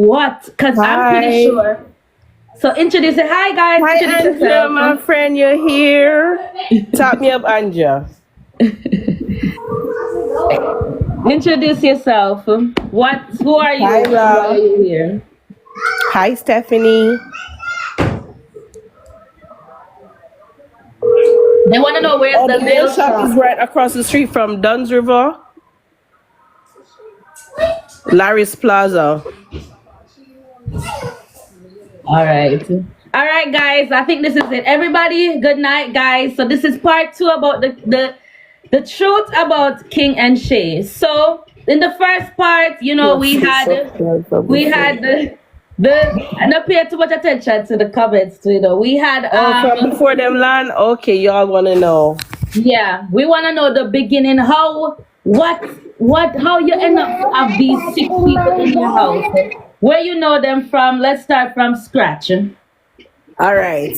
what? Because I'm pretty Hi. sure. So introduce it. Hi guys. Hi, Introduce Anja, my yourself. friend, you're here. Tap me up, Anja. Introduce yourself. What? Who are you? Hi, And why are Ra. you here? Hi, Stephanie. They want to know where's Oh, the the nail nail shop is shop. right across the street from Dunn's River, Larry's Plaza. All right. All right, guys. I think this is it. Everybody, good night, guys. So this is part 2 about the truth about King and Shay. So in the first part, you know, we had the and not pay too much attention to the comments. You know, we had Oh, from before them land? Okay, y'all want to know. yeah, we want to know the beginning. How how you end up of these 6 people in your house? Where you know them from? Let's start from scratch. All right.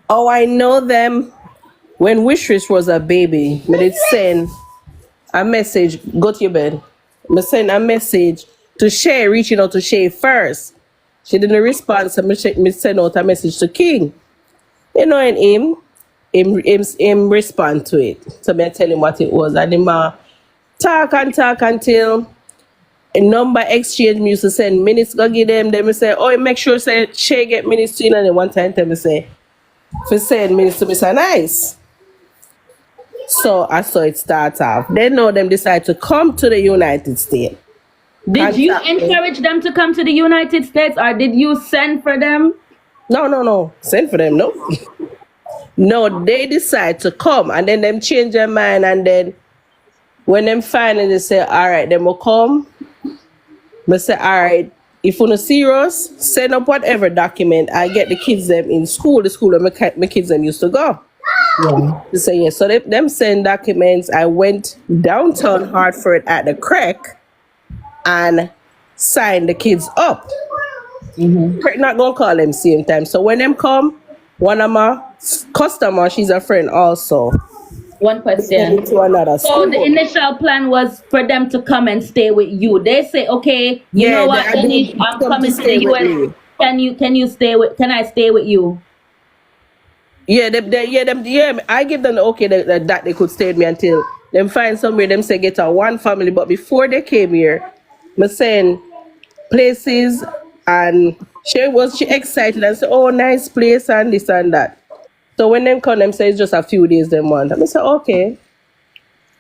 Oh, I know them when Wishish was a baby. But it send a message. Go to your bed. Me send a message to Shay, reaching out to Shay first. She didn't respond, so me send out a message to King. You know, and him respond to it. So me tell him what it was. And him talk until a number exchange me used to send minutes go give them. Then me say, oh, make sure say Shay get minutes to you. And then one time tell me say, for send minutes to me say nice. So I saw it start off. Then now them decide to come to the United States. Did you encourage them to come to the United States, or did you send for them? No. Send for them, no. No, they decide to come and then them change their mind, and then when them finally say, all right, them will come. But say, all right, if you're serious, send up whatever document. I get the kids them in school, the school where my kids them used to go. Yeah. They say yes. So them send documents. I went downtown Hartford at the crack and signed the kids up. Not gonna call them same time. So when them come, one of my customer, she's a friend also. One question. To another So school. the initial plan was for them to come and stay with you. They say, okay, you know what, Denise, I'm coming to the US. Can you stay with? Can I stay with you? Yeah, I give them the okay that they could stay with me until them find somewhere. Them say get a one family, but before they came here, me saying places, and she excited and said, oh, nice place and this and that. So when them come, them say it's just a few days them want. I say okay.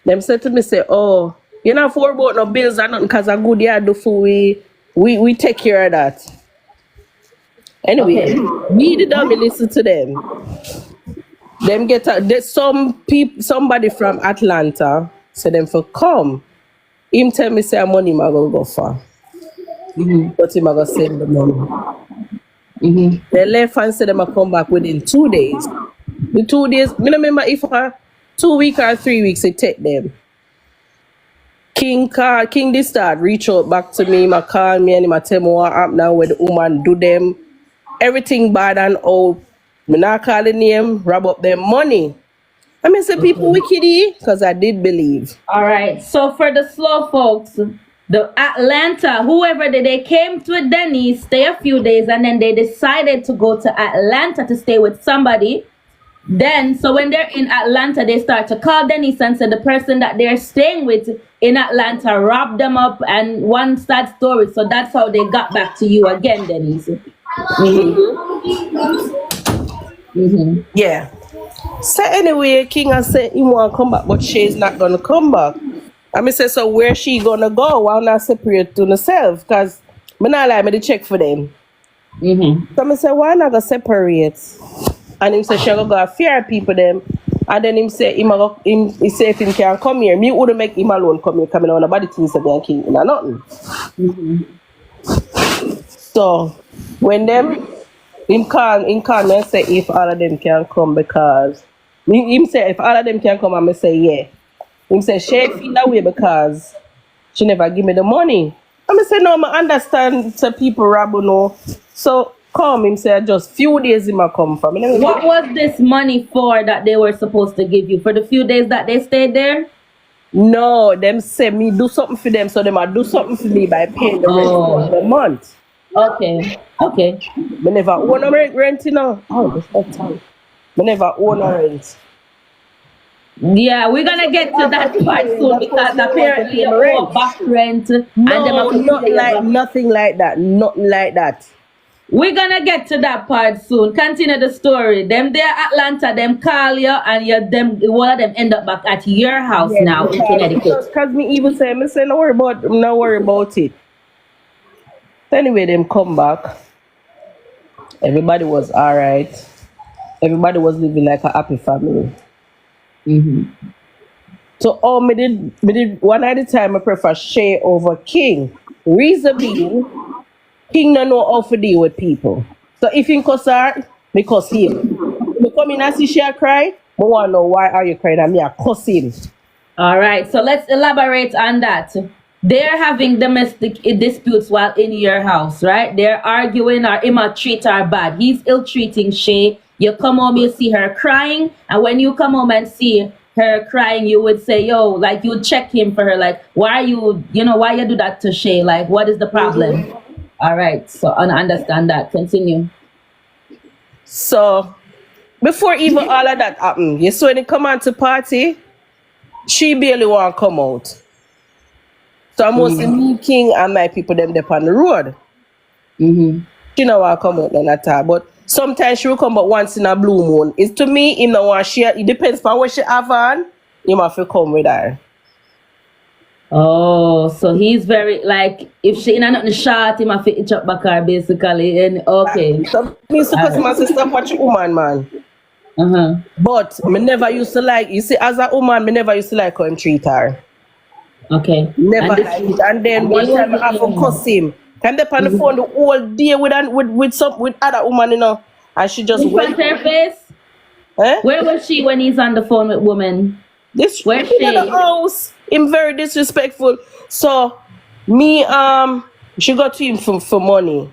Them said to me say, oh, you know, for about no bills or nothing, cause a good year do for we take care of that. Anyway, me the dummy listen to them. Them there's somebody from Atlanta, so them for come. Him tell me say money ma go for. But him go send the money. They left and said them a come back within 2 days. The 2 days, I don't remember if 2 weeks or 3 weeks it take them. King this start reach out back to me, ma call me and him tell me what happened now where the woman do them. Everything bad and all. Me not call the name, rob up their money. I mean, say people wickedy, because I did believe. All right. So for the slow folks, the Atlanta, whoever they came to Denise, stay a few days, and then they decided to go to Atlanta to stay with somebody. Then, so when they're in Atlanta, they start to call Denise and say the person that they're staying with in Atlanta robbed them up, and one sad story. So that's how they got back to you again, Denise. Yeah. So anyway, King has said he want to come back, but Shay's not gonna come back. I mean, say so where she gonna go? Why not separate to herself? Cause me not like me to check for them. So I say why not go separate? And him say she gonna go fear people them. And then him say he say if him can come here, me wouldn't make him alone come here, coming on nobody thinks that they King in nothing. So when them him call me and say if all of them can come, because him say if all of them can come, I'm gonna say yeah. Him say Shay feel that way because she never give me the money. I'm gonna say no, I understand so people rob no. So come, him say just few days him a come from. What was this money for that they were supposed to give you? For the few days that they stayed there? No, them say me do something for them, so them I do something for me by paying the rent for the month. Okay. Me never own a rent, you know. Oh, that's not time. Me never own a rent. Yeah, we're gonna get to that part soon because apparently you owe a back rent and them No, have to not pay you like back. nothing like that. Nothing like that. We're gonna get to that part soon. Continue the story. Them there Atlanta, them call you and one of them end up back at your house Yes, now in Connecticut. because me even say, me say no worry about it. Anyway, them come back. Everybody was alright. Everybody was living like a happy family. So me did one at a time I prefer Shay over King. Reason being, King don't know how to deal with people. So if you cuss her, me cuss him. Me come in and see Shay cry, I wanna know why are you crying and me a cuss him. All right, so let's elaborate on that. They're having domestic disputes while in your house, right? They're arguing or him treat her bad. He's ill-treating Shay. You come home, you see her crying, and when you come home and see her crying, you would say, yo, like you check him for her, like, why you do that to Shay? Like, what is the problem? All right, so I understand that. Continue. So before even all of that happened, you saw when it come on to party, she barely want to come out. So I mostly me, King, and my people them up on the road. She don't want to come out none at all. But sometimes she will come out once in a blue moon. It's to me, him no want share. It depends on what she have on. You have to come with her. Oh, so he's very like if she in a nothing short, him have to itch up back her basically. And okay. So me supposed to stop watching woman, man. But me never used to like, you see, as a woman, me never used to like how him treat her. Okay. Never like it. And then one time I have to cuss him. Can they on the phone the whole day with other woman, you know, and she just went her face. Where was she when he's on the phone with women? Where's she? In the house. Him very disrespectful. So me she got to him for money.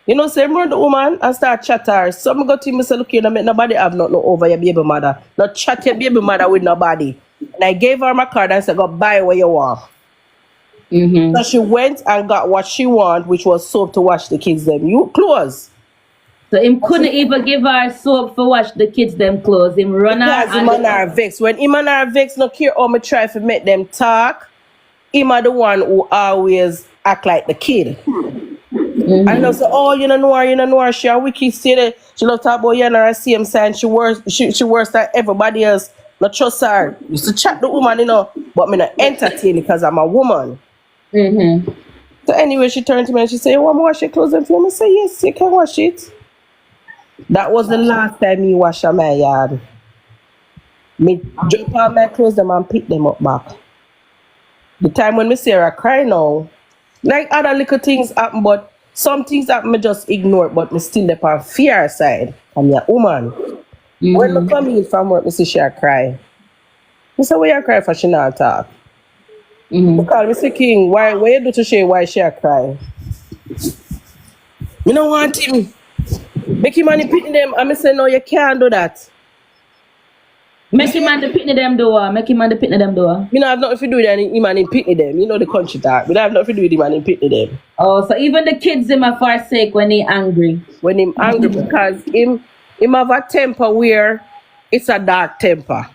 You know, say run the woman and start chat her. So I got to him and say, look, you know, make nobody have nothing over your baby mother. Not chat your baby mother with nobody. And I gave her my card and said, go buy what you want. So she went and got what she want, which was soap to wash the kids them clothes. So him couldn't even give her soap for wash the kids them clothes. Him run her. Because him and her vex. When him and her vex, no care how me try to make them talk, him are the one who always act like the kid. And I say, oh, you don't know her, she a wicked city. She love to talk about you and her same sign. She worse than everybody else. Not trust her. Used to chat the woman, you know, but me not entertain because I'm a woman. So anyway, she turned to me and she said, you want to wash your clothes and film? I say, yes, you can wash it. That was the last time me wash my yard. Me drop out my clothes them and pick them up back. The time when me see her cry now, like other little things happen, but some things happen me just ignore, but me still up on fear side. I'm a woman. When me come in from work, me see she a cry. Me say, why you cry for she not talk? Because me say, King, why you do to Shay why she a cry? Me don't want him. Make him and pitney them, and me say, no, you can't do that. Make him and the pitney them do what? Make him and the pitney them do what? Me don't have nothing to do with him and him pitney them. You know the country talk. We don't have nothing to do with him and him pitney them. Oh, so even the kids him a forsake when he angry. When him angry because him have a temper where it's a dark temper.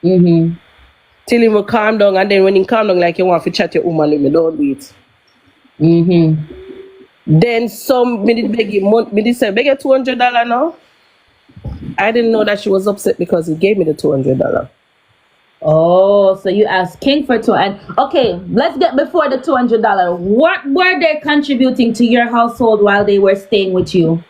Till him will calm down, and then when he calm down like you want to chat your woman with me, don't do it. Then some me did beg him, me did say, beg you $200 now. I didn't know that she was upset because he gave me the $200. Oh, so you asked King for two. And okay, let's get before the $200. What were they contributing to your household while they were staying with you?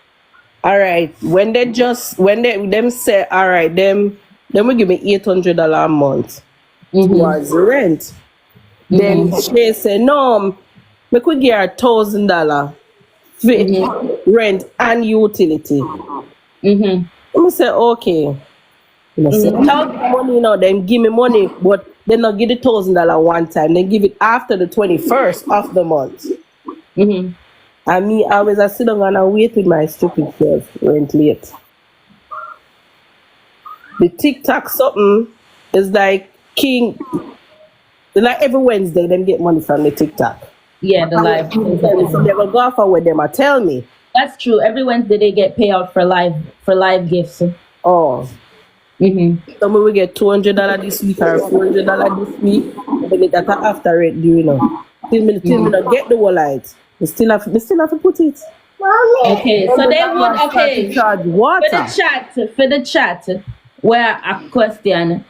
All right, when them say, all right, them will give me $800 a month towards the rent. Then she said, no, we could give her $1,000 for rent and utility. I say, okay. I say, money, you know, then give me money, but they not give the $1,000 one time. They give it after the 21st of the month. And me always I sit down and I wait with my stupid self rent late. The TikTok something is like King Then like every Wednesday, them get money from the TikTok. Yeah, the live. So they're gonna go off with them. Tell me. That's true. Every Wednesday they get payout for live gifts. Oh. Mm-hmm. So we get $200 this week or $400 this week. Then that's after it, you know. Till me not get the whole light. We still have to put it. Okay, so they would charge water. For the chat, where a question.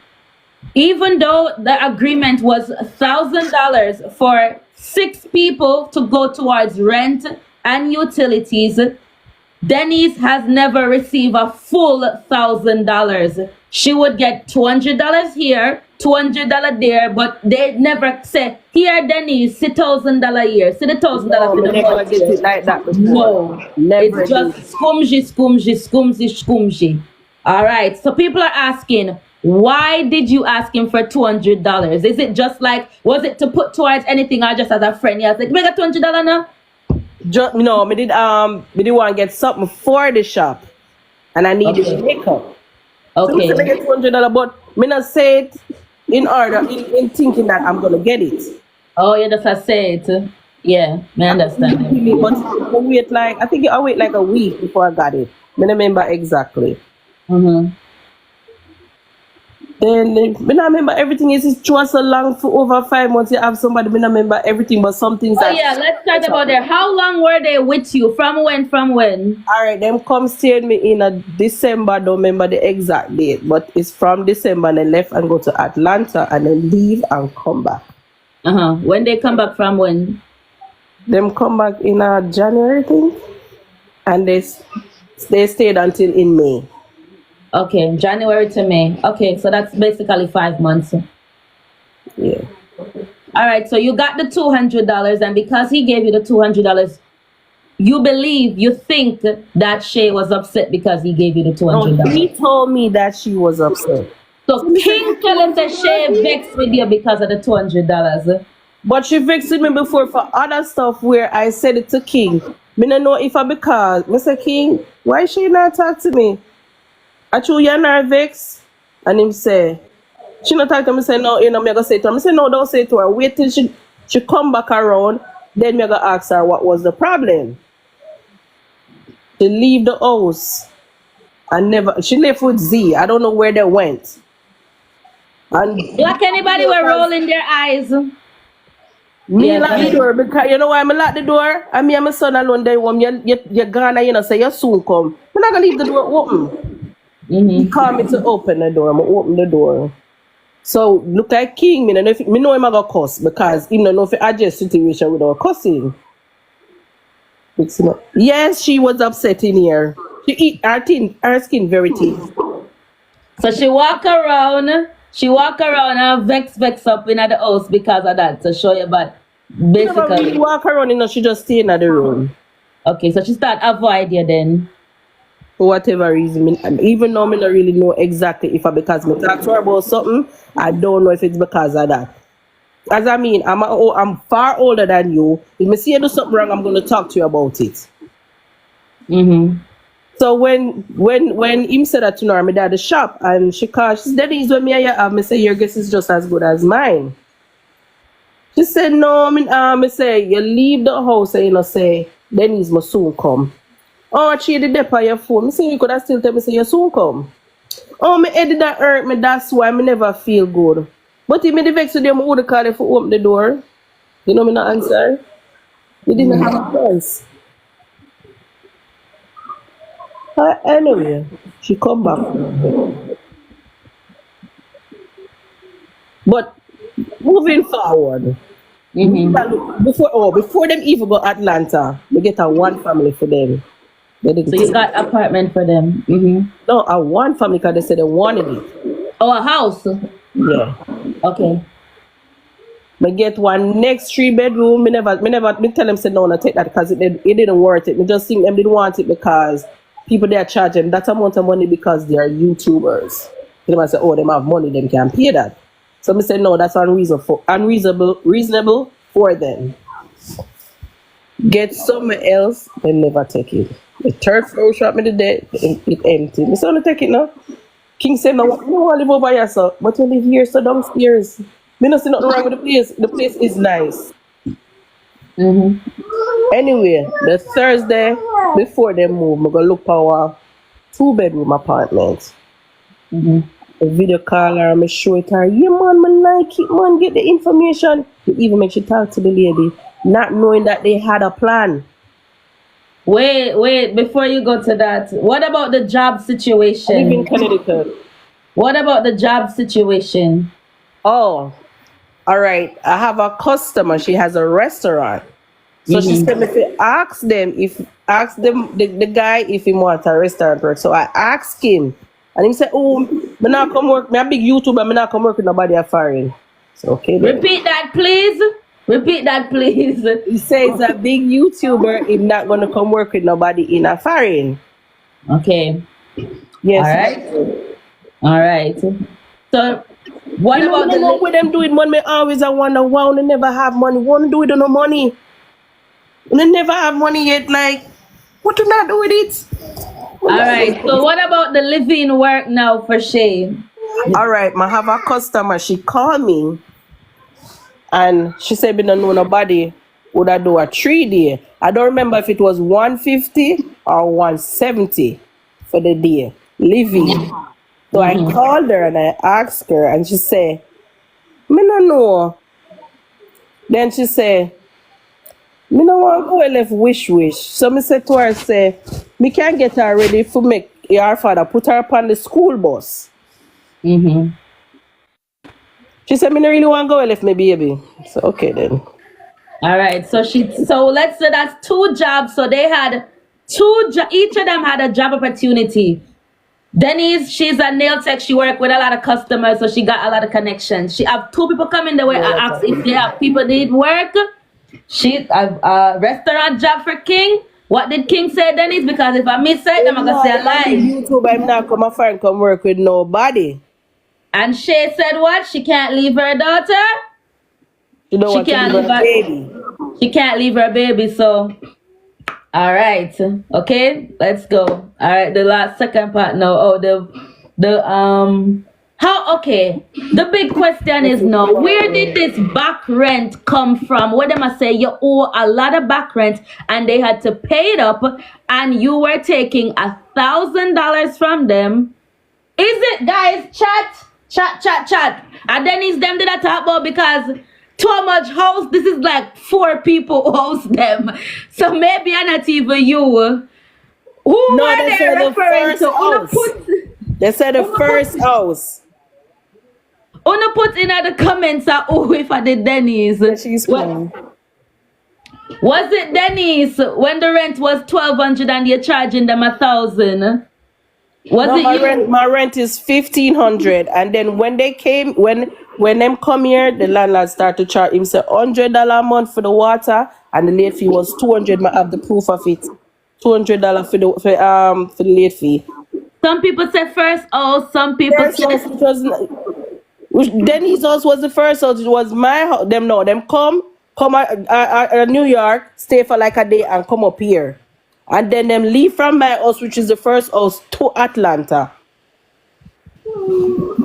Even though the agreement was $1,000 for 6 people to go towards rent and utilities, Denise has never received a full $1,000. She would get $200 here, $200 there, but they never say, here, Denise, see $1,000 here, see the $1,000 No, for the never get it like that before. No, never it's just skumji. All right, so people are asking, why did you ask him for $200? Is it just like, was it to put towards anything or just as a friend? Yeah, like, we got $200 now? No, me did want to get something for the shop, and I needed makeup. Okay. So I get $200, but me not say it in order in thinking that I'm gonna get it. Oh, yeah, that's I say it. Yeah, I understand. But I wait like a week before I got it. I don't remember exactly. Mm-hmm. Then I don't remember everything. It's just so long for over 5 months. You have somebody, I don't remember everything, but some things. Oh yeah, let's start about there. How long were they with you? From when? All right, them come stayed me in a December. Don't remember the exact date, but it's from December. And they left and go to Atlanta and then leave and come back. When they come back from when? Them come back in January, I think, and they stayed until in May. Okay, January to May. Okay, so that's basically 5 months. Yeah. All right, so you got the $200, and because he gave you the $200, you think that Shay was upset because he gave you the $200. No, he told me that she was upset. So King tell him that Shay vexed with you because of the $200. But she vexed me before for other stuff where I said it to King. Me don't know if I because Mr. King, why she not talk to me? I told you not vex, and him say, she not talk to me. Say no, me gonna say to her. I say no, don't say to her. Wait till she come back around. Then me gonna ask her what was the problem. She leave the house and she left with Z. I don't know where they went. And like anybody were rolling their eyes. Me lock the door because you know why I lock the door? And me and my son alone there home. You're gone and say you soon come. I'm not gonna leave the door open. He called me to open the door. I'm gonna open the door. So look like King. Me know him gonna cuss because he don't know if he adjust situation without cussing. Yes, she was upset in here. She eat her skin very thin. So she walk around and vex up in the house because of that, to show you, but basically. She never really walk around, she just stay in the room. Okay, so she start avoid you then. For whatever reason, even though I don't really know exactly if because me talk to her about something, I don't know if it's because of that. As I mean, I'm far older than you. If I see you do something wrong, I'm going to talk to you about it. So when him said that to her, me at the shop, and she called, she said, Denise, when me have, me say, your guess is just as good as mine. She said, no, me say, you leave the house and you say, Denise must soon come. Oh, she did that on your phone. Me say, you could have still tell me, say, you soon come. Oh, me head that hurt me, that's why me never feel good. But if me the vex with them, I would have called her for open the door. You know me not answer. You didn't have a choice. Anyway, she come back. But moving forward, before them even go Atlanta, we get a one family for them. So you got apartment for them? No, a one family because they said they wanted it. Oh, a house? Yeah. Okay. Me get one next 3-bedroom. Me tell them say no, take that because it didn't worth it. Me just think them didn't want it because people they are charging that amount of money because they are YouTubers. They might say, oh, they have money, they can pay that. So me say no, that's reasonable for them. Get somewhere else, they never take it. The third floor shop me the day, it empty. Me say, I take it now. King said, no, you want to live over here, so but you live here, so downstairs. Me not see nothing wrong with the place. The place is nice. Mm-hmm. Anyway, the Thursday before they move, I'm gonna look for a 2-bedroom apartment. Mm-hmm. A video call her, I show it her. Yeah, man, like it, man. Get the information. It even make she talk to the lady, not knowing that they had a plan. Wait, before you go to that, what about the job I live in situation? Connecticut. What about the job situation? Oh, all right. I have a customer. She has a restaurant. So she Mm-hmm. said me to ask them the guy if he wants a restaurant work. So I asked him, and he said, "Oh, me not come work. Me a big YouTuber. Me not come work with nobody a foreign." So okay then. Repeat that, please. Repeat that, please. He says a big YouTuber is not gonna come work with nobody in a foreign. Okay. Yes. All right. So, what You about know the what them doing when me always I wonder why they never have money. Want to do it with no money. They never have money yet. Like, what do not do with it? All right. So, what about the living work now for Shay? All right, I have a customer. She called me and she said, "We don't know nobody would I do a 3 day." I don't remember if it was 150 or 170 for the day living. So I called her and I asked her, and she said, "Me no know." Then she said, "Me no want go left wish." So me said to her, say, "Me can get her ready for make your father put her up on the school bus." Mm-hmm. She said, "Me no really want go left my baby." So okay then. All right. So let's say that's 2 jobs. So they had each of them had a job opportunity. Denise, she's a nail tech. She work with a lot of customers, so she got a lot of connections. She have 2 people coming the way. I asked if they have people need work. She have a restaurant job for King. What did King say, Denise? Because if I miss it, then I'm gonna say a lie. YouTube, I'm not come a friend come work with nobody. And Shay said what? She can't leave her daughter. You don't She want to can't leave leave her her baby. She can't leave her baby. So, all right, okay, let's go. All right, the last second part now. Oh, how? Okay, the big question is now, where did this back rent come from? What them I say you owe a lot of back rent and they had to pay it up, and you were taking $1,000 from them. Is it, guys? Chat. And then it's them that I talk about, because too much house. This is like 4 people host them, so maybe I'm not even you. Who No, were they they said the referring first to? house. They said the first house. Una put in the comments who if I did Denise. She's Well, fine. was it Denise when the rent was 1,200 and you're charging them 1,000? Was No, it you? my rent is 1,500, and then when they came, when them come here, the landlord started to charge him say $100 a month for the water, and the late fee was 200. I have the proof of it. $200 for the late fee. Some people say first house, some people First house, say it was Denise house was the first house. It was my house. Them come New York, stay for like a day, and come up here, and then them leave from my house, which is the first house, to Atlanta.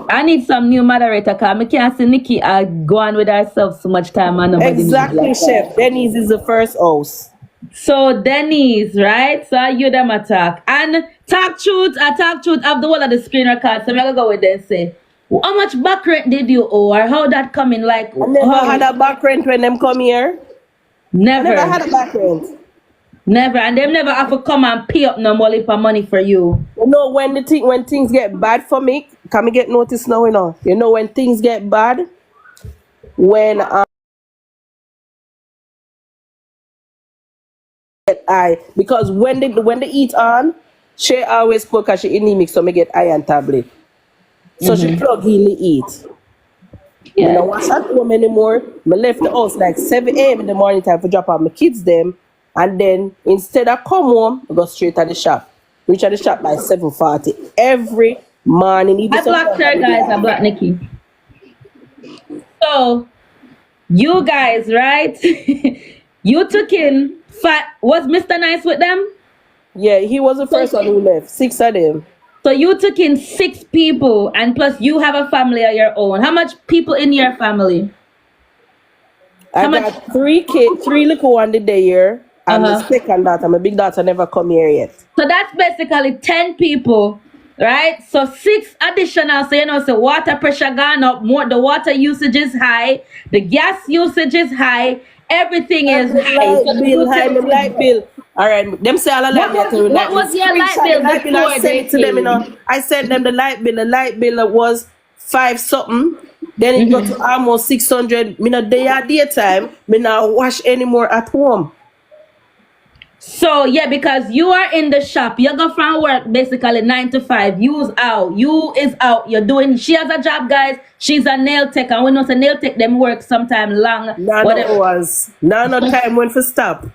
I need some new moderator, because I can't see Nikki go on with herself so much time and nobody Exactly, like chef. Denise is the first house. So Denise, right? So you them attack. And talk truth of the whole of the screen record. So I'm gonna go with them say, how much back rent did you owe, or how that coming? Like, I never had a back rent when them come here. Never. I never had a back rent. Never. And them never have to come and pay up no money for you. You know, when things get bad for me, can we get notice now? You know when things get bad, when because when they eat on, she always cook because she anemic, so me get iron tablet. So she plug in the eat. Yeah. You know what's at home anymore? Me left the house like 7 a.m. in the morning time for drop off my kids them, and then instead of come home, I go straight to the shop. Reach at the shop by 7:40 every morning. I blocked her, guys. I blocked Nikki. So you guys, right? You took in was Mr. Nice with them? Yeah, he was the first one who left. 6 of them. So you took in 6 people, and plus you have a family of your own. How much people in your family? I How much? got 3 kids, 3 little one the day here, and my Uh-huh. second daughter, my big daughter never come here yet. So that's basically 10 people, right? So 6 additional. So so water pressure gone up, more the water usage is high, the gas usage is high, everything is high. So My light bill. All right, them say all the light bill. I tell you what light bill. was your light Screenshot bill the light bill and before send they it to them. came? I sent them the light bill. The light bill was 5 something. Then it got to almost 600. Me not day at daytime. Me not wash anymore at home. So yeah, because you are in the shop, you go from work basically 9 to 5. You's out. You is out. You're doing. She has a job, guys. She's a nail tech, and we know the nail tech them work sometime long. No hours. No time when for stop.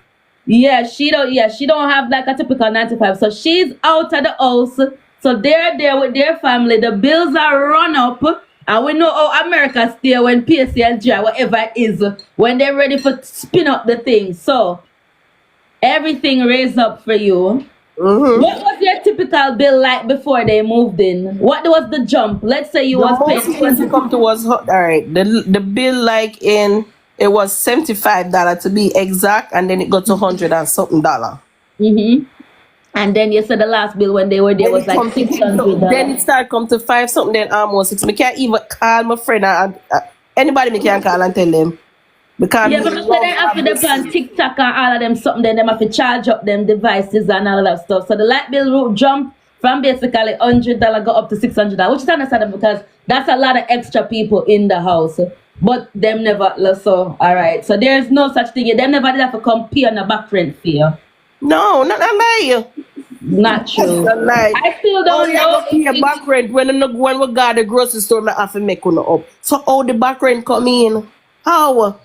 Yeah, she don't. Yeah, she don't have like a typical 9 to 5. So she's out of the house. So they're there with their family. The bills are run up, and we know how America stay when PSC and GI, whatever it is, when they're ready for spin up the thing. So everything raised up for you. What was your typical bill like before they moved in? What was the jump? Let's say you The was most paying expensive come to was all right. The bill like in it was $75 to be exact, and then it got to $100 and something dollar. and then you said the last bill when they were there was like $600. Then it started come to 5 something, then almost 6. Me can't even call my friend and anybody me can call and tell them. Because Yeah, but so they have to depend on TikTok and all of them something, then them have to charge up them devices and all of that stuff. So the light bill will jump from basically $100 go up to $600, which is understandable because that's a lot of extra people in the house. But them never so all right. So there's no such thing. Them never did have to come pay on a back rent fee. No, not a lie. Not true. That's a lie. I still don't You know. have to pay a back rent when we go to the grocery store. I have to make one up. So how the back rent come in? How?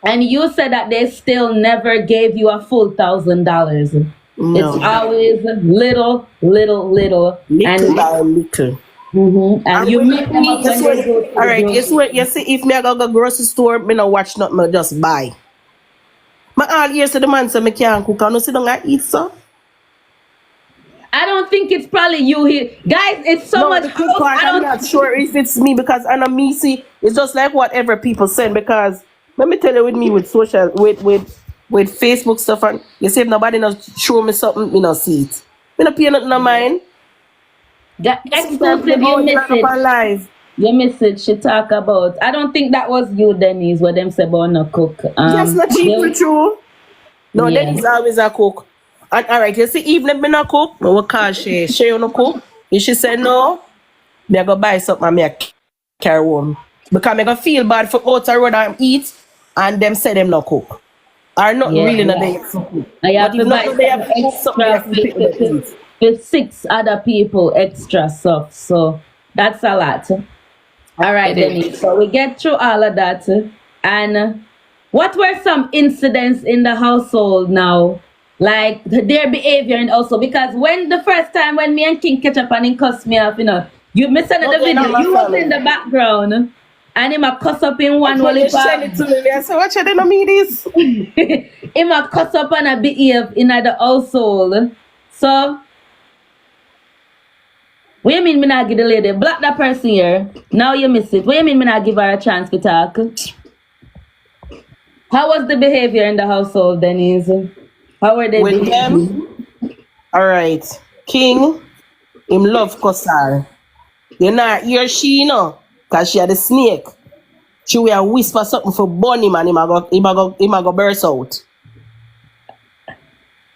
And you said that they still never gave you a full $1,000. No. It's always little, Little and by little. and you make them up when they go to the All right, grocery guess what? You see, if me I go to grocery store, me no watch nothing, me just buy. My all years to the man say me can't cook. I no sit down and eat so. I don't think it's probably you here, guys. It's so much. The cook part, I'm not sure if it's me because I know me see. It's just like whatever people send because let me tell you with me with social with Facebook stuff and you see if nobody not show me something, me not see it. Me not pay nothing on mine. Exclusive, you miss it. Your message she talk about. I don't think that was you, Denise, what them say about no cook. That's not cheap, true. No, Yeah. Denise always a cook. And all right, you see, even me not cook, I will call Shay. Shay, you no cook? If she say no, me I go buy something and me I carry home. Because me go feel bad for out the road and eat, and them say them not cook. Or not really not there for cook. I have But to if buy not there for cook, something I have to pick up and eat. with 6 other people extra stuff. So that's a lot. All right, Denise. So we get through all of that. And what were some incidents in the household now? Like their behavior and also because when the first time when me and King catch up and he cussed me off, you missed the video. You was in the background and him a cuss up in one When you send it to me, I say, what you didn't mean this? him a cuss up and a behave in the household. So what you mean me not give the lady? Block that person here. Now you miss it. What you mean me not give her a chance to talk? How was the behavior in the household, Denise? How were they With behaving? them, all right. King, him love cussar. You know, he or she, because she had a snake. She will whisper something for burn him and him a go burst out.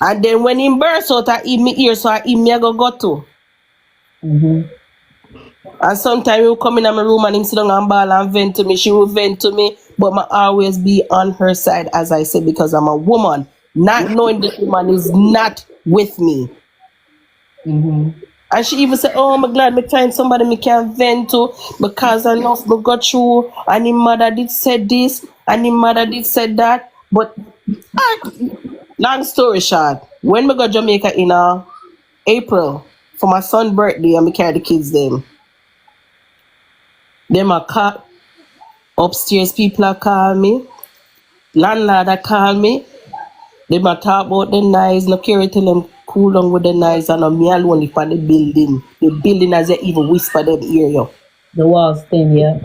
And then when him burst out, I eat me ear, so I eat me a go to. And sometimes he will come in my room and him sit down and ball and vent to me. She will vent to me, but I always be on her side, as I said, because I'm a woman. Not knowing this woman is not with me. And she even said, oh, I'm glad me find somebody me can vent to because I know me got through and his mother did said this and his mother did said that. But long story short, when we go Jamaica in April for my son's birthday and me carry the kids them a call upstairs, people are call me, landlord a call me. They might talk about the nice, no care till them cool down with the noise and me alone live on the building. The building as they even whisper them ear you. The walls thing, yeah.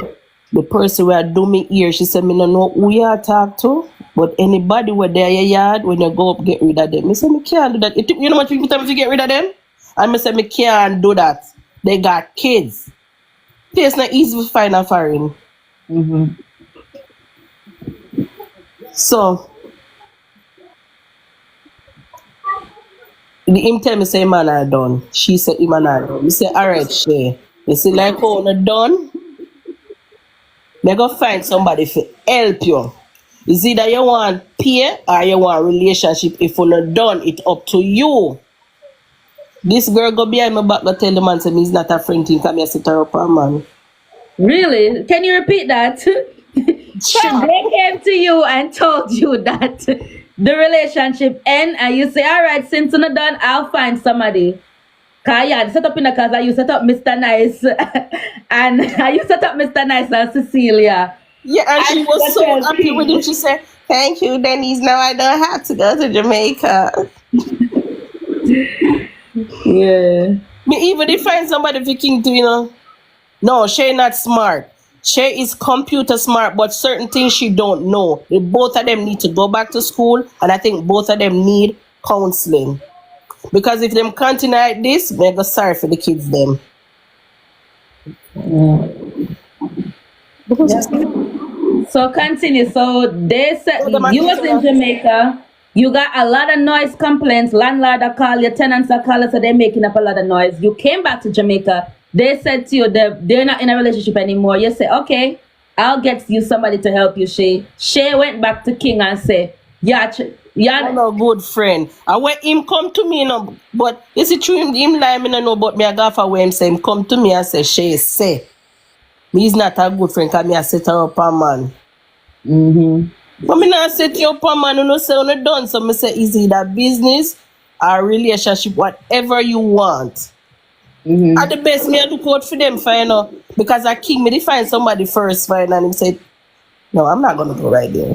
The person where do me ear, she said, me no know who you are talk to, but anybody where there your yard, when you go up, get rid of them. Me say, me can't do that. It took you know much people time to get rid of them? And me say, me can't do that. They got kids. It's not easy to find a foreign. So, him tell me say, man, I done. She said, him and I done. Me say, all right, Shay. You see, like, how you done? They go find somebody to help you. It's either you want peer or you want relationship. If you're not done, it's up to you. This girl go behind my back go tell the man say he's not a friend thing, come here sit her up, man. Really? Can you repeat that? So they came to you and told you that the relationship end and you say, all right, since you're not done, I'll find somebody. Cause yeah, set up in the casa, you set up Mr. Nice and you set up Mr. Nice and Cecilia. Yeah, and she was so happy with him. She said, thank you, Denise. Now I don't have to go to Jamaica. Yeah. Me even if find somebody thinking to, you know. No, Shay not smart. Shay is computer smart, but certain things she don't know. Both of them need to go back to school, and I think both of them need counseling. Because if them continue like this, we're go sorry for the kids them. Yeah. So continue. So they said you was in Jamaica. You got a lot of noise complaints. Landlord are call you, tenants are calling, so they're making up a lot of noise. You came back to Jamaica. They said to you that they're not in a relationship anymore. You say, okay, I'll get you somebody to help you, Shay. Shay went back to King and said, I'm a good friend. And when him come to me, you know, but is it true him lie me no know, but me I go for when him say him come to me and say, Shay say, me is not a good friend because me I set her up a man. But me not set you up a man, you know, say you no done. So me say, is it a business or relationship, whatever you want. At the best, me I look out for them, you know, because I king me they find somebody first, fine, and he said, no, I'm not gonna go right there.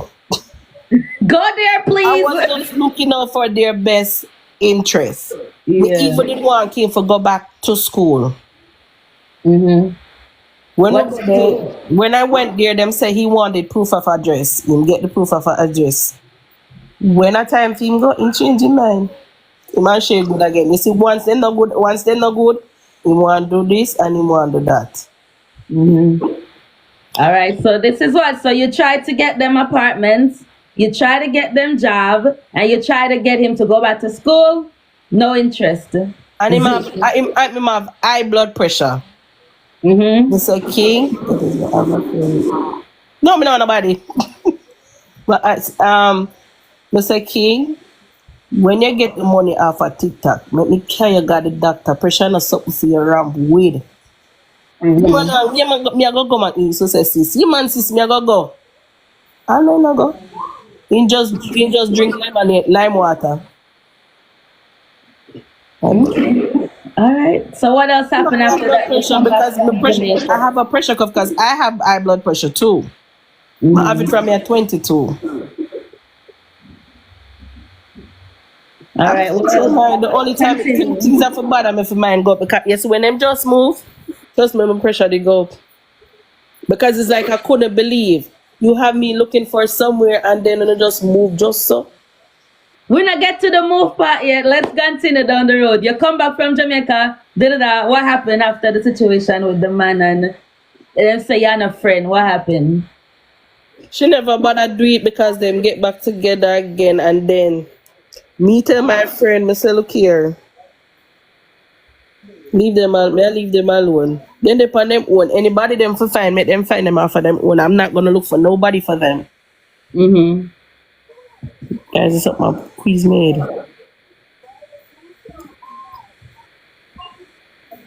Go there, please. I was just looking out for their best interest. Yeah. Me even didn't want him to go back to school. When I went there, them say he wanted proof of address. Him get the proof of address. When a time for him go, he change his mind. He might share good again. You see, once they're not good, he want to do this and he want to do that. All right, so this is what. So you try to get them apartments, you try to get them job, and you try to get him to go back to school. No interest. And him have high blood pressure. Mr. King. No, me know nobody. But Mr. King, when you get the money off of TikTok, make me care you got the doctor. Pressure not something for your ramp with. Me I go and eat. So say sis, you man sis me I go. I no go. You just drink lime water. All right. So what else happened after that? Because I have a pressure cuff because I have high blood pressure too. I have it from me at 22. All right. The only time things are for bad, I'm if mine go up because yes, when them just move, just my pressure they go up. Because it's like I couldn't believe you have me looking for somewhere and then I just move just so. We're not get to the move part yet. Let's continue down the road. You come back from Jamaica. What happened after the situation with the man and them say you're not a friend? What happened? She never bothered do it because them get back together again and then me tell my friend, me say, look here. Leave them alone. Then they on them own. Anybody them for find, make them find them out for them own. I'm not gonna look for nobody for them. Guys, it's up my quiz made.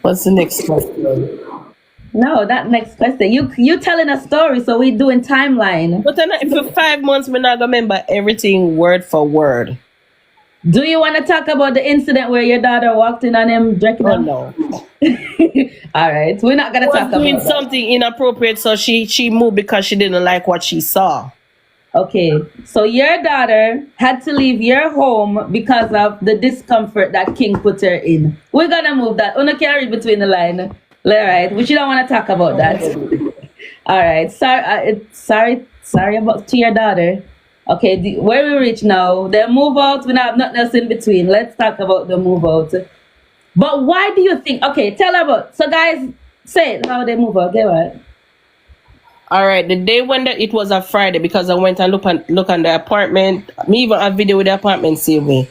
What's the next question? No, that next question. You telling a story, so we doing timeline. But then for 5 months, me not gonna remember everything word for word. Do you want to talk about the incident where your daughter walked in on him drinking? Oh no. All right, we're not gonna talk about doing that. Something inappropriate, so she moved because she didn't like what she saw. Okay, so your daughter had to leave your home because of the discomfort that King put her in. We're gonna move that. Una carry between the line. All right, we don't want to talk about that. All right, sorry about to your daughter. Okay, where we reach now? The move out. We don't have nothing else in between. Let's talk about the move out. But why do you think? Okay, tell about. So guys, say it, how they move out. Get what? All right, the day when it was a Friday, because I went and look on the apartment. Me even have video with the apartment, see me.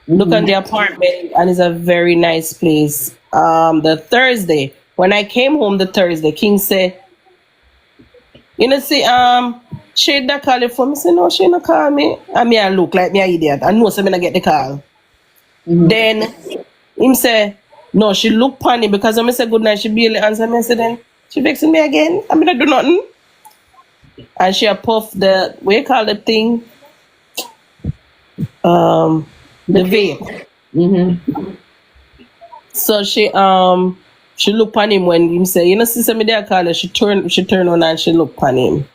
Look on the apartment, and it's a very nice place. The Thursday, when I came home the Thursday, King said, you know, see, Shay that call it for me. I say, no, she not call me. And me I look like me an idiot. I know so me not get the call. Then him say, no, she look funny because when I say good night, she barely answer me. I say, then she vexing me again. I mean, I do nothing. And she a puff the, what you call the thing? The vape. So she look on him when him say, you know, sister me there call her, she turn on and she look on him.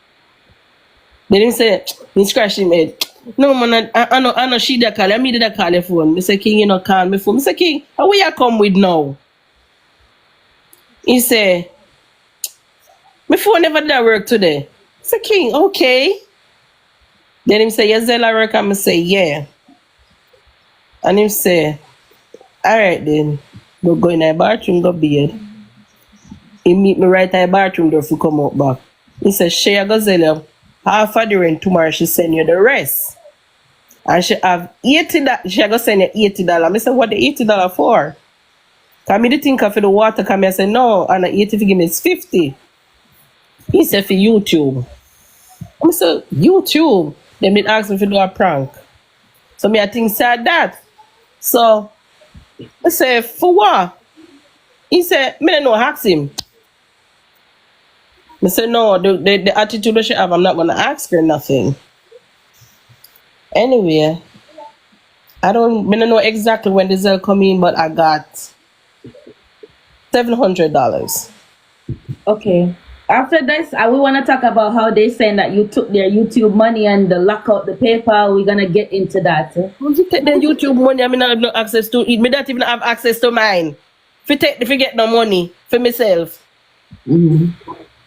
Then him say, he scratch him head. No man, I know she there call her, me there call her phone. Me say, King, you know, call me phone. Me say, King, how will you come with now? He say, my phone never did work today. I say, King, okay. Then him say, yes, Zella work, and I say, yeah. And him say, all right then, we'll go in the bathroom, go bed. He meet me right in the bathroom door to come out back. He said, Shay, I go Zella, half of the rent tomorrow, she send you the rest. And she have $80, she go send you $80. I said, what the $80 for? Cause me the think of the water, come I said, no, and the 80 if you give me is 50. He said for YouTube. I said, YouTube? Them did ask me to do a prank. So me I think said that. So I said, for what? He said, me don't know, ask him. I said, no, the attitude that she have, I'm not gonna ask her nothing. Anyway, I don't know exactly when the Zell come in, but I got $700. Okay. After this, we want to talk about how they saying that you took their YouTube money and the lock out the PayPal. We're gonna get into that. How you take the YouTube money? I mean, I have no access to it. Me don't even have access to mine. If you get no money for myself,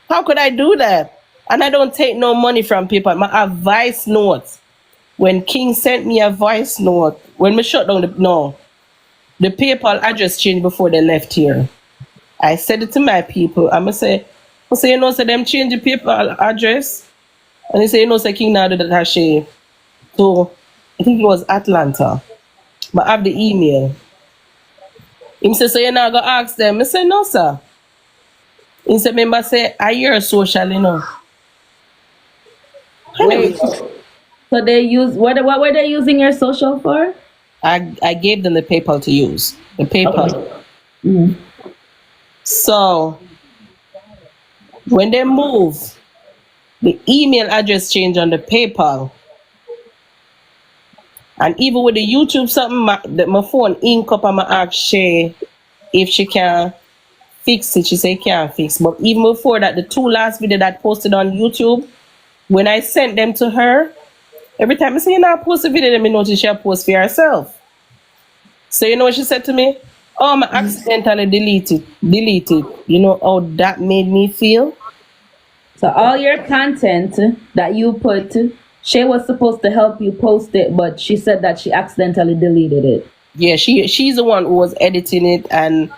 how could I do that? And I don't take no money from people. My voice notes. When King sent me a voice note, when we shut down the PayPal address changed before they left here. I said it to my people. I say, you know, so them change the PayPal address. And they say, you know, so King now did that Shay. So I think it was Atlanta. But I have the email. He said, so you're not going to ask them? I said, no, sir. He said, remember, say, I hear social, you know. Wait. So they use, what were they using your social for? I gave them the PayPal to use. The PayPal. Okay. So when they move, the email address change on the PayPal. And even with the YouTube something, my phone ink up and my ask Shay if she can fix it. She say can't fix. But even before that, the 2 last video that posted on YouTube, when I sent them to her, every time I say, you know, I post a video, let me notice she post for herself. So you know what she said to me? Oh, I accidentally deleted. You know how that made me feel? So all your content that you put, Shay was supposed to help you post it, but she said that she accidentally deleted it. Yeah, she's the one who was editing it and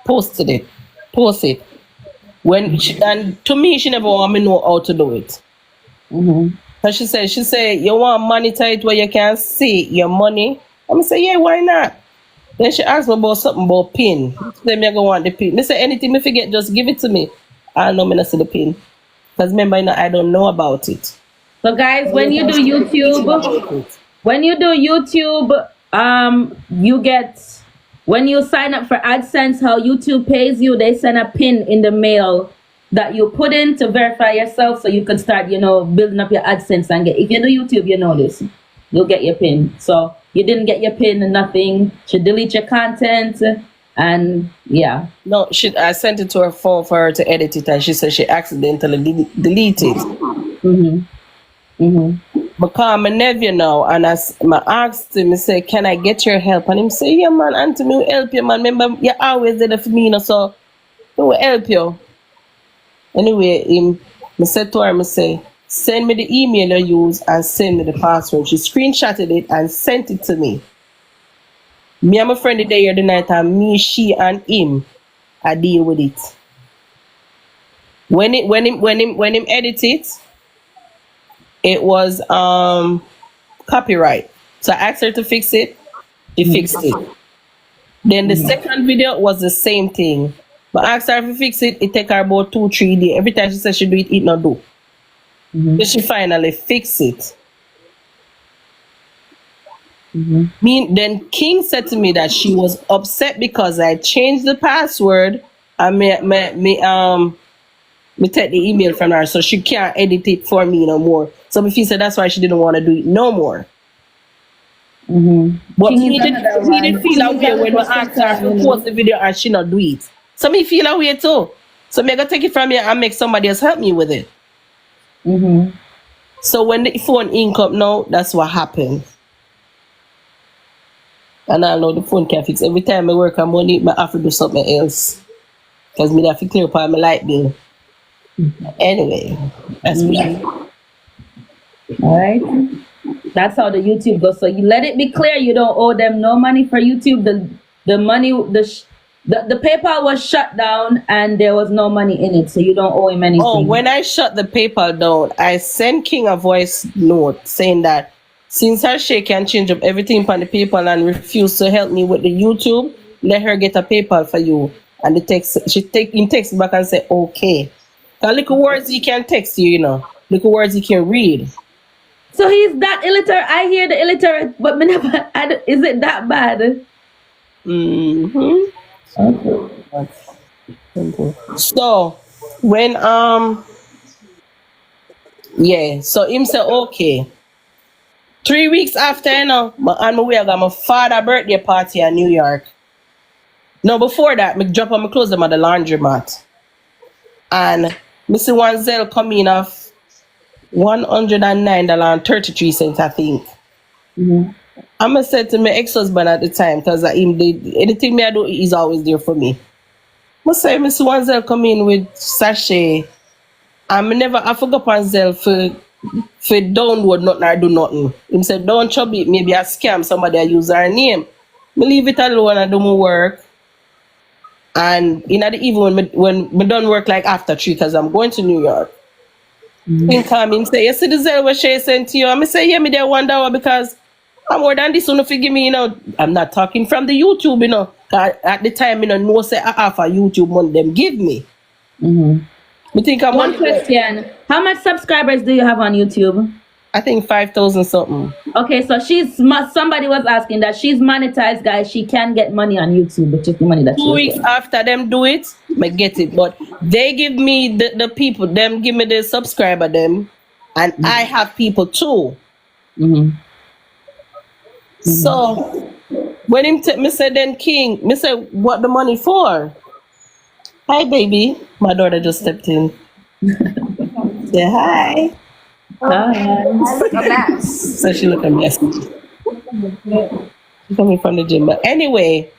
posted it. And to me, she never want me know how to do it. So she said, you want to monitor it where you can see your money? I'm say, yeah, why not? Then she asked me about something about pin. Then I go want the pin. They say, anything me forget, just give it to me. I know me not see the pin. Because remember, you know, I don't know about it. So guys, when you do YouTube, you get, when you sign up for AdSense, how YouTube pays you, they send a pin in the mail that you put in to verify yourself so you can start, you know, building up your AdSense and get, if you do YouTube, you know this, you'll get your pin. So you didn't get your pin and nothing. She delete your content and yeah. No, I sent it to her phone for her to edit it and she said she accidentally deleted it. become my nephew now, and as I asked him, I say, can I get your help? And him say, yeah, man, Auntie, me will help you, man. Remember, you always there for me, you know, so I will help you. Anyway, I said to her, I say, send me the email you use and send me the password. She screenshotted it and sent it to me. Me and my friend the day or the night, and me, she, and him, I deal with it. When him edit it, it was copyright. So I asked her to fix it. She fixed it. Then the second video was the same thing. But I asked her to fix it. It take her about 2-3 days. Every time she said she do it, it not do. So she finally fixed it. Then King said to me that she was upset because I changed the password and me take the email from her, so she can't edit it for me no more. So if he said that's why she didn't want to do it no more. But he didn't feel that way when we asked her to post the video and she not do it. So me feel that way too. So me gonna take it from you and make somebody else help me with it. So when the phone income now, that's what happened. And I know the phone can't fix. Every time I work on money, I have to do something else. Because me have to clear up my light bill. Anyway, that's me. Alright. That's how the YouTube goes. So you let it be clear you don't owe them no money for YouTube. The money, the PayPal was shut down and there was no money in it. So you don't owe him anything. Oh, when I shut the PayPal down, I sent King a voice note saying that since her Shay can change up everything on the PayPal and refuse to help me with the YouTube, let her get a PayPal for you. And the text, he text back and say, okay. The little words he can text you, you know. Little words he can read. So he's that illiterate. I hear the illiterate, but me never, is it that bad? Okay. So when yeah, so him say okay. 3 weeks after, you know, on my way I got my father's birthday party in New York. No, before that, me drop on my clothes them at the laundromat. And Mr. Wanzel come in of $109.33, I think. I'm gonna say to my ex-husband at the time, because anything me I do, he's always there for me. I say Mr. Wanzel come in with Shay. I forgot Wanzel for download nothing or do nothing. He said, don't trouble it, maybe I scam somebody I use her name. Me leave it alone and do my work. And in the evening when me done work like after 3 because I'm going to New York. He come in say, you see the Zelle where Shay sent to you? And I say, yeah, me there $1 because I'm more than this one if you give me, you know. I'm not talking from the YouTube, you know. At the time, you know say I have a YouTube money them give me. Me think I'm one question. How much subscribers do you have on YouTube? I think 5,000 something. Okay, so somebody was asking that she's monetized, guys. She can get money on YouTube, but just the money that 2 weeks after them do it, I get it. But they give me the people, them give me the subscriber them, and I have people too. So when him me say then King, me say what the money for? Hi baby, my daughter just stepped in. Say hi. Hi. Look a mess. So she look a mess. She coming from the gym. But anyway,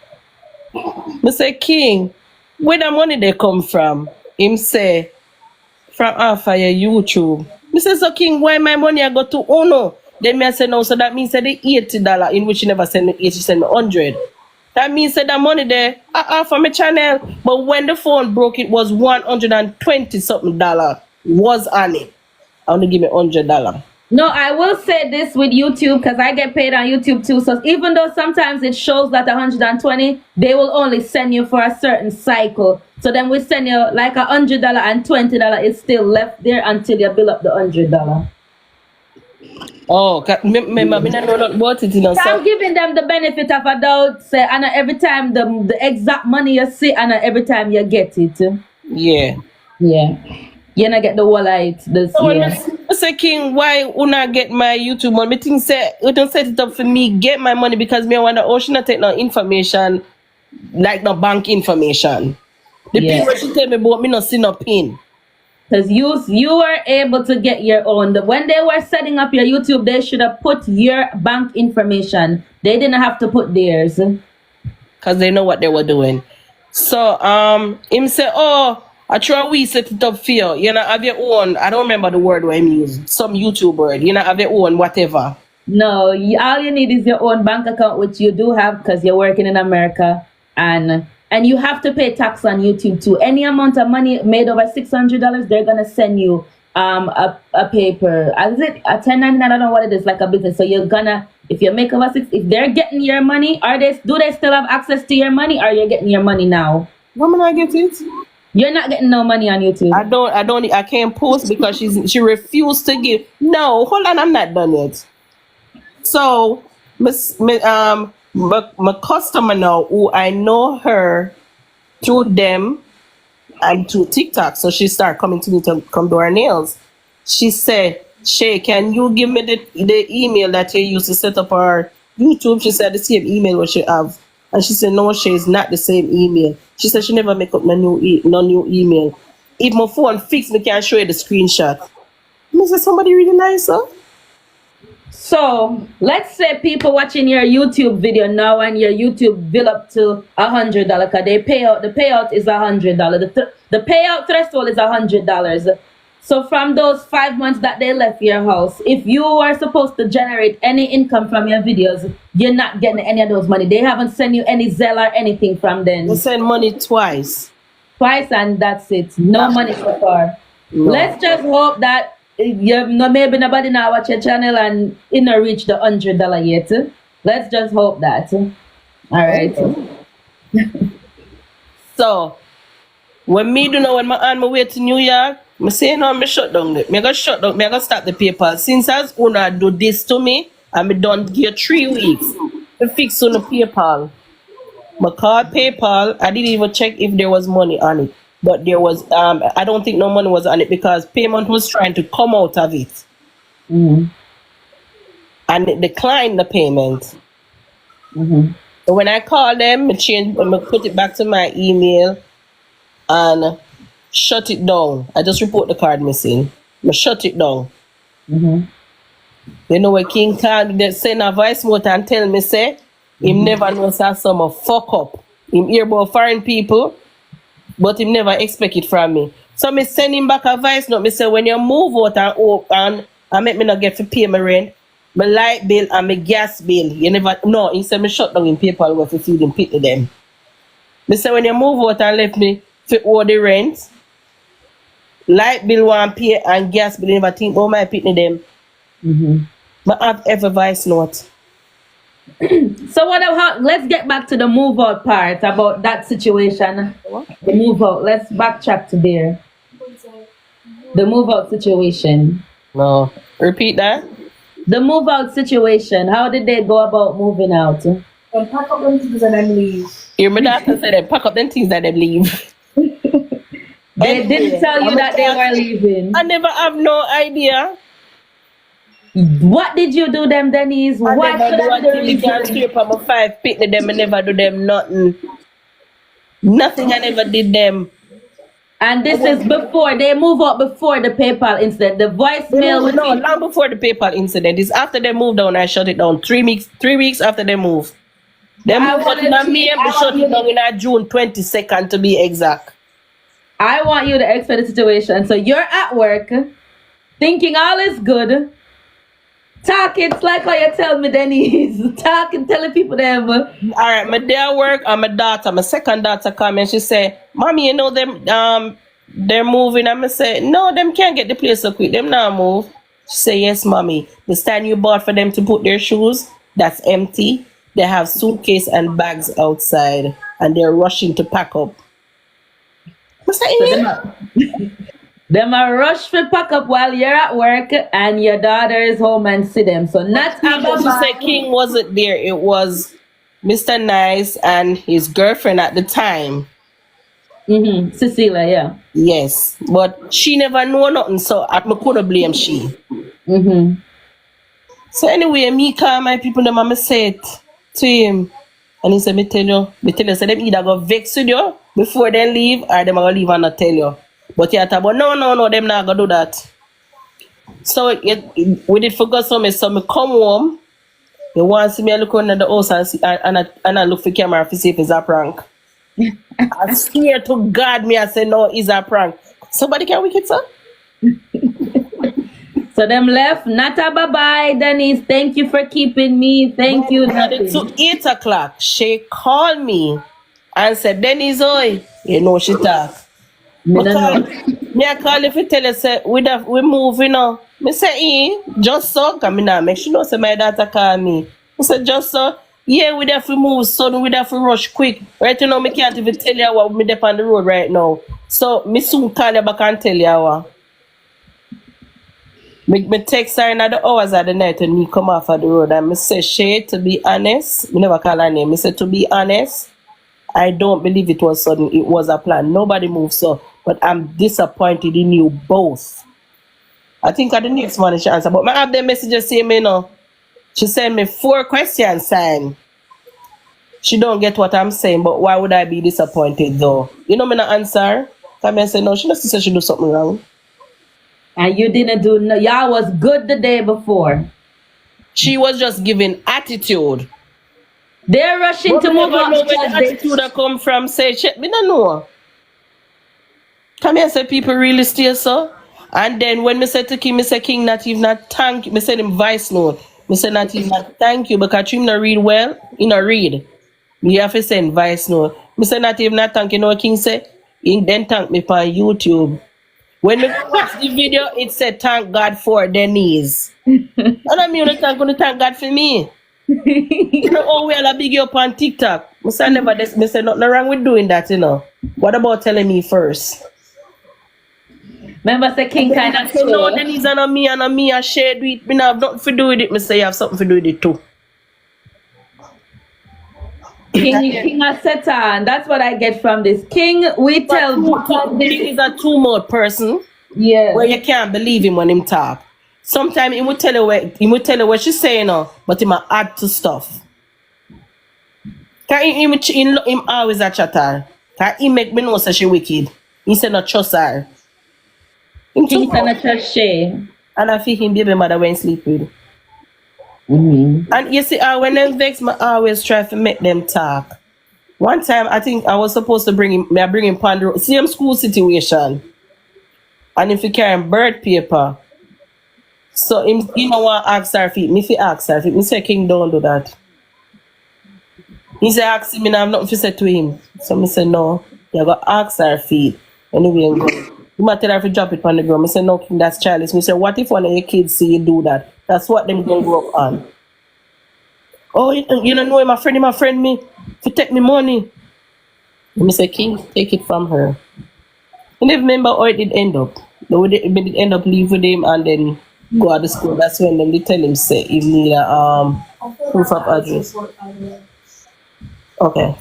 me say King, where the money they come from? Him say from off of your YouTube. Me say so King, why my money I go to Uno? Then me I say no, so that means that the $80 in which you never send me 80, you send me 100. That means that the money there for my channel, but when the phone broke, it was $120 something was on it. I only give me $100. No, I will say this with YouTube because I get paid on YouTube too. So even though sometimes it shows that 120, they will only send you for a certain cycle. So then we send you like $100 and $20 is still left there until you bill up the $100. Oh, me know not about it, you know. So I'm giving them the benefit of a doubt. Say, and every time the exact money you see, and every time you get it. Yeah. Yeah. You not get the whole light. This So yeah. I say King, why una get my YouTube money? Me think say you don't set it up for me get my money because me wonder oh she not take no information like no bank information. The pin where she tell me about me not see no pin. Because you were able to get your own. When they were setting up your YouTube, they should have put your bank information. They didn't have to put theirs. Because they know what they were doing. So him say, oh, I try we set it up for you. You know, have your own. I don't remember the word what him used. Some YouTube word. You know, have your own whatever. No, all you need is your own bank account, which you do have because you're working in America, and you have to pay tax on YouTube too. Any amount of money made over $600, they're gonna send you a paper. Is it a 1099? I don't know what it is, like a business. So you're gonna, if you make over if they're getting your money, do they still have access to your money, or you're getting your money now? When I get it? You're not getting no money on YouTube. I can't post because she refused to give. No, hold on, I'm not done yet. So, my customer now, who I know her through them and through TikTok, so she started coming to me to come do her nails. She said, Shay, can you give me the email that you used to set up our YouTube? She said the same email what she have. And she said, no, Shay, it's not the same email. She said she never make up no new email. If my phone fixed, me can show you the screenshot. I said, somebody really nice, huh? So let's say people watching your YouTube video now and your YouTube bill up to $100 because the payout is $100. The payout threshold is $100. So from those 5 months that they left your house, if you are supposed to generate any income from your videos, you're not getting any of those money. They haven't sent you any Zelle or anything from them. They send money twice. Twice, and that's it. No money so far. No. Let's just hope that maybe nobody now watch your channel and reach the $100 yet. Let's just hope that. All right. So when me do know when my on my way to New York, I say no, me shut down. Me gonna shut down. Me gonna start the PayPal. Since as Una do this to me, and me done give 3 weeks to fix on the PayPal. My card PayPal, I didn't even check if there was money on it. But there was, I don't think no money was on it because payment was trying to come out of it. And it declined the payment. So when I called them, I put it back to my email and shut it down. I just report the card missing. I shut it down. You know when King Khan they send a voice note and tell me say, him never knows how some fuck up. Him hear about foreign people. But him never expect it from me. So me send him back a voice note. Me say when you move out and make me not get to pay my rent, my light bill and my gas bill. You never he said me shut down in PayPal with to feed him pity them. Me say when you move out and left me to owe the rent, light bill one pay and gas bill, you never think about my pity them. But I have every voice note. So let's get back to the move out part about that situation. The move out. Let's backtrack to there. The move out situation. No. Repeat that. The move out situation. How did they go about moving out? Pack up them things and then leave. Hear me doctor said they pack up them things that they leave. They didn't tell you that they were leaving. I never have no idea. What did you do them, Denise? I What never do could until the girl straight from my 5 pick them. I never do them nothing. Nothing I never did them. And this is before they move out, before the PayPal incident. The voicemail. No, long before the PayPal incident. It's after they moved down. I shut it down. 3 weeks after they moved. They moved out in May and shut it down in June 22nd to be exact. I want you to explain the situation. So you're at work, thinking all is good. Talking, it's like how you tell me, Denise. Talking, telling people them. All right, my day at work and my second daughter come and she say, Mommy, you know them they're moving. And I say, no, them can't get the place so quick. Them now move. She say, yes, Mommy. The stand you bought for them to put their shoes, that's empty. They have suitcase and bags outside and they're rushing to pack up. What's that? Them a rush for pack up while you're at work and your daughter is home and see them. So not people to say King wasn't there. It was Mr. Nice and his girlfriend at the time. Cecilia, yeah. Yes, but she never know nothing, so I couldn't blame she. So anyway, me call my people, them and I say it to him. And he said, me tell you, so them either go vex with you before they leave or them gonna leave and not tell you. But yeah, but no, them not gonna do that. So we did forget something. So me come home. You want to see me look under the house and see, and I look for camera to see if it's a prank. I swear to God, me I say no, it's a prank. Somebody can wicked, sir? So them left. Nata, bye-bye, Denise. Thank you for keeping me. Thank you, At nothing. 8 o'clock, she called me and said, Denise, oi, you know she talk. Me don't know. Me I call if you tell her say we move, you know. Me say just so, cause me now make sure know say my daughter call me. I said just so, yeah, we have to move sudden, we have to rush quick. Right now, me can't even tell you what me dep on the road right now. So me soon call you back and tell you what. Me text her in the hours of the night when me come off of the road and me say, Shay, to be honest, me never call her name. Me say, to be honest, I don't believe it was sudden. It was a plan. Nobody moved so. But I'm disappointed in you both. I think the next one she answer. But I have the messages saying me, you know. She sent me 4 questions saying she don't get what I'm saying, but why would I be disappointed though? You know me not answer. Come and say no, she doesn't say she do something wrong. And you didn't do no. Y'all was good the day before. She was just giving attitude. They're rushing But to me move never on know where because the they attitude that come from. Say shit, me don't know. Come here, say people really stay so. And then when me say to King, me say King not even not thank you. Me say him voice note. Me say not even not thank you because him not read well. He not read. Me have to send voice note. Me say not even not thank you. Know what King say? He then thank me on YouTube. When me watch the video, it said thank God for Denise. And I mean, gonna thank God for me. You know, oh well, I big you up on TikTok. Me say never this. Me say nothing wrong with doing that. You know. What about telling me first? remember the King kind of So no, show. Denise and me and Shay do it. Me not have nothing to do with it. Me say you have something to do with it too. King has set on. That's what I get from this. King, we tell King is a two-mouth person yeah. where you can't believe him when him talk. Sometimes he would tell you what she's saying, but he might add to stuff. Cause him always a chatter. Cause he make me know say she wicked. He said not trust her. Him too King much. Senator Shay. And I feel him baby mother when sleep with. Mm-hmm. And you see, when them vex, I always try to make them talk. One time, I think I was supposed to bring him Pandora, same school situation. And if you carry bird paper, so him, you know what, ask her feet. Me if he ask her feet, me say, King, don't do that. He say, ask him, I have nothing to say to him. So me say, no, you got to ask her feet. Anyway, I'm going. You might tell her to drop it on the ground. I say, no, King, that's childish. Me say, what if one of your kids see you do that? That's what them going to grow up on. Oh, you don't know my friend me to take me money. Me say, King, take it from her. You never remember how it did end up. We did end up leave with him and then go out to school. That's when they tell him say he need a proof of address. Okay.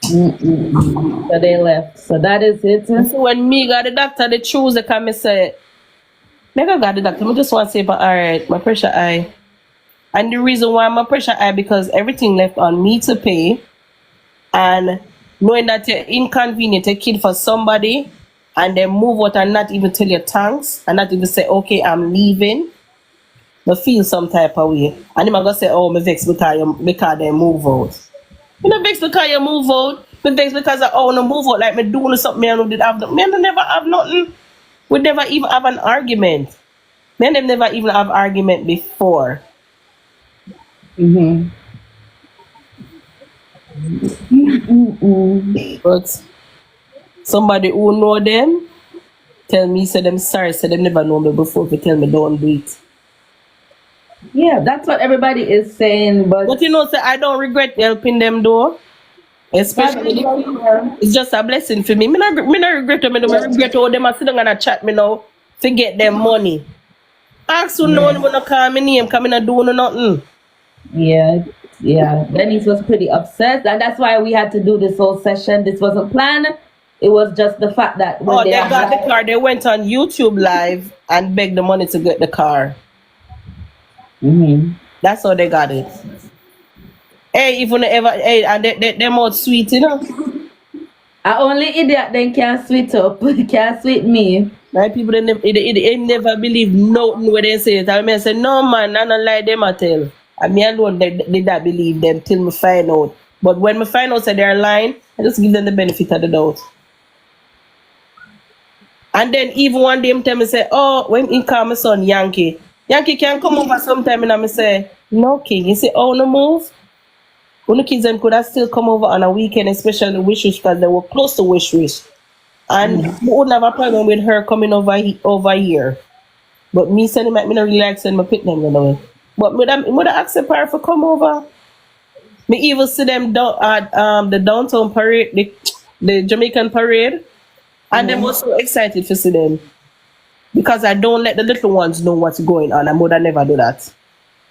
So they left. So that is it. So when me got the doctor, they choose the come say, Mega got the doctor. I just want to say, but alright, my pressure high. And the reason why my pressure high because everything left on me to pay, and knowing that you're inconvenient a kid for somebody, and then move out and not even tell you thanks, and not even say, okay, I'm leaving. I feel some type of way, and then I gonna say, oh, me vex because they move out. You know, vex because you move out. Me vex because I no move out like me doing something. Me did have me never have nothing. We never even have an argument. Me and them never even have argument before. Mm-hmm. But somebody who know them tell me say them sorry, say them never know me before. If you tell me don't do it. Yeah, that's what everybody is saying. But you know, say I don't regret helping them though. Especially it's just a blessing for me. Me not regret them. I regret how them are sitting and chat me now to get them money. Ask who no one wanna call me name, come in and do nothing. Yeah. Denise was pretty upset, and that's why we had to do this whole session. This wasn't planned. It was just the fact that when they got the car, they went on YouTube live and begged the money to get the car. Mm-hmm. That's how they got it. Hey, if you ever, hey, and they more sweet, you know. I only idiot then can sweet up, can sweet me. My people they never believe nothing when they say it. I mean, I say, no man, I don't lie them at tell. And me alone they did not believe them till me find out. But when me find out that they're lying, I just give them the benefit of the doubt. And then even one day tell me say, oh, when he call my son Yankee can come over sometime and I say, no king. He say, oh no move. When the kids them could have still come over on a weekend, especially Wish because they were close to Wish. And we wouldn't have a problem with her coming over here. But me sending me not really like send my pick them away. But would I accept her for come over? Me even see them at the downtown parade, the Jamaican parade. And they were so excited to see them. Because I don't let the little ones know what's going on. I would never do that.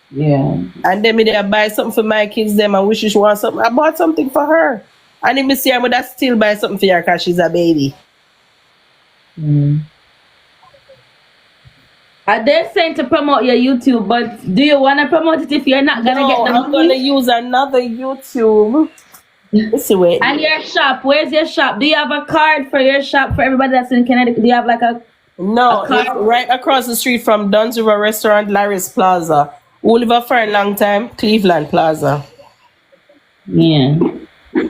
Yeah. And then me there buy something for my kids them and Wish she want something. I bought something for her. And if me see her, I would still buy something for her because she's a baby. They're saying to promote your YouTube, but do you want to promote it if you're not going to get the I'm going to use another YouTube. Let's see where. And your shop, where's your shop? Do you have a card for your shop for everybody that's in Connecticut? Do you have like a... No, it's right across the street from Dunn's River Restaurant, Larry's Plaza. Who live for a long time, Cleveland Plaza. Yeah.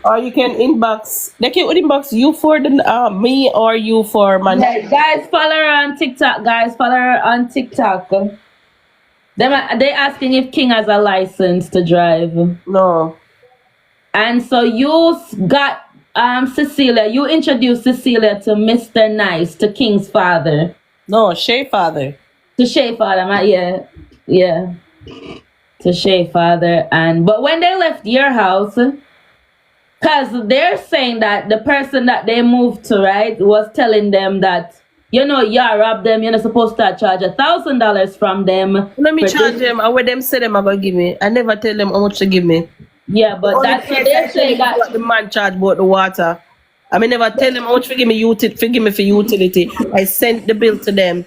Or you can inbox. They can inbox you for the me or you for my. Yeah, guys, follow her on TikTok. Guys, follow her on TikTok. They asking if King has a license to drive. No. And so you got Cecilia. You introduced Cecilia to Mr. Nice, to King's father. No, Shay father. To Shay father, yeah. To Shay father, but when they left your house, because they're saying that the person that they moved to, right, was telling them that, you robbed them, you're not supposed to charge $1,000 from them. Let me charge them, and when them say them are going to give me, I never tell them how much to give me. Yeah, but that's what they're saying that... What the man charge about the water. I mean, never tell them how much forgive me for utility. I sent the bill to them.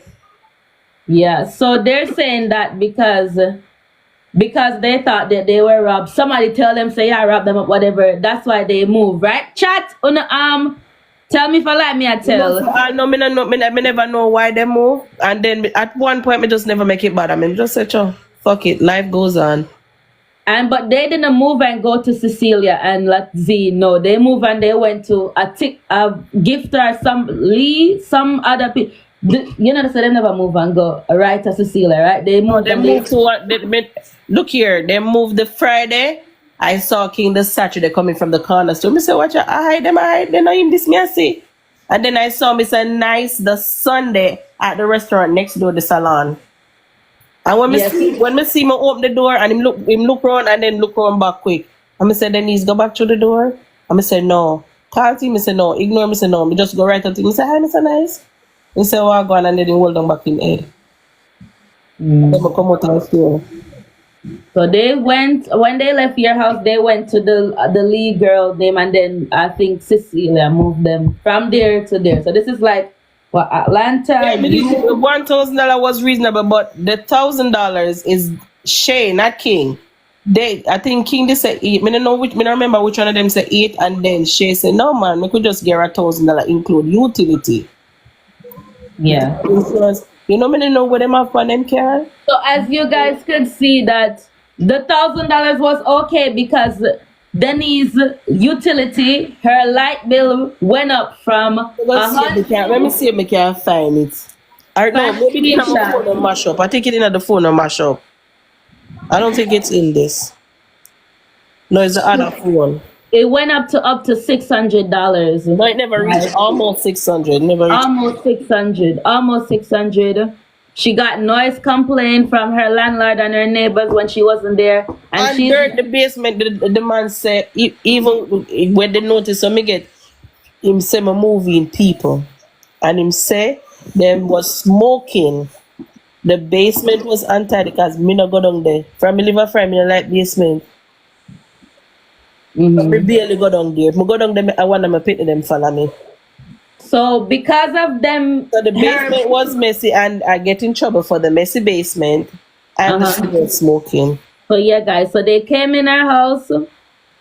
Yeah, so they're saying that because they thought that they were robbed. Somebody tell them, say, I robbed them up, whatever. That's why they move, right? Chat on the tell me if I like me, I tell. No, me never know why they move. And then at one point, me just never make it bad. I mean, just say, oh, fuck it, life goes on. But they didn't move and go to Cecilia and let Z know. They moved and they went to a gift or some other people. So they never move and go right to Cecilia, right? They moved. They moved to what? Look here, they moved the Friday. I saw King the Saturday coming from the corner store. Me say, watch out, I hide them. They know him this me I see. And then I saw Mr. Nice the Sunday at the restaurant next door the salon. And when me see me open the door and him look around and then look around back quick. And me say, Denise, go back through the door. And me say, no. Call him, me say no. Ignore me, say no. Me just go right at him. Me say, hi, Mr. Nice. He said, oh, go on, and then he hold on back in head. Then I come out of the store. So they went, when they left your house, they went to the lead girl name, and then I think Cecilia moved them from there to there. So this is like, what, Atlanta? Yeah, $1,000 was reasonable, but the $1,000 is Shay, not King. I think King they said 8. I don't remember which one of them said 8, and then Shay said, no man, we could just get $1,000 include utility. Yeah. Insurance. I don't know what them have for them car. So as you guys could see that the $1,000 was okay because Denise utility, her light bill went up from let me see if I can find it. Or no, maybe it's in the phone or mash up. I think it's in the phone or mash up. I don't think it's in this. No, it's the other phone. It went up to $600. No, it never reached almost 600. Never reached. Almost 600. She got noise complaint from her landlord and her neighbors when she wasn't there. And she's the basement, the man said, even when they notice, so me get him say me moving people. And him say them was smoking. The basement was untidy because me not go down there. From me live a friend, me like basement. I barely go down there. If I go down there, I want them to pity them follow me. So because of them, so the basement was messy, and I get in trouble for the messy basement and the cigarette smoking. So yeah, guys. So they came in our house,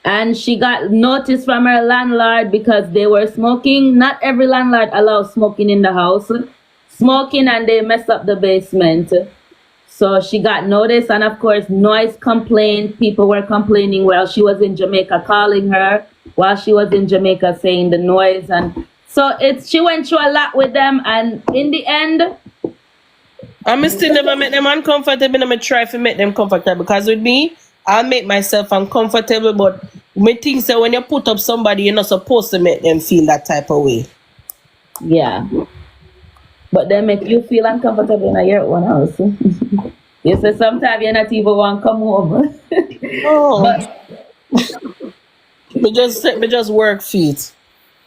and she got notice from her landlord because they were smoking. Not every landlord allows smoking in the house. Smoking, and they mess up the basement. So she got notice, and of course, noise complaint. People were complaining while she was in Jamaica, calling her while she was in Jamaica, saying the noise. And so she went through a lot with them, and in the end, I still never make them uncomfortable. I'm try to make them comfortable, because with me, I make myself uncomfortable. But me think that when you put up somebody, you're not supposed to make them feel that type of way. yeah. But they make you feel uncomfortable in your own house. You say sometimes you're not even want to come home. Oh. But me just work feet.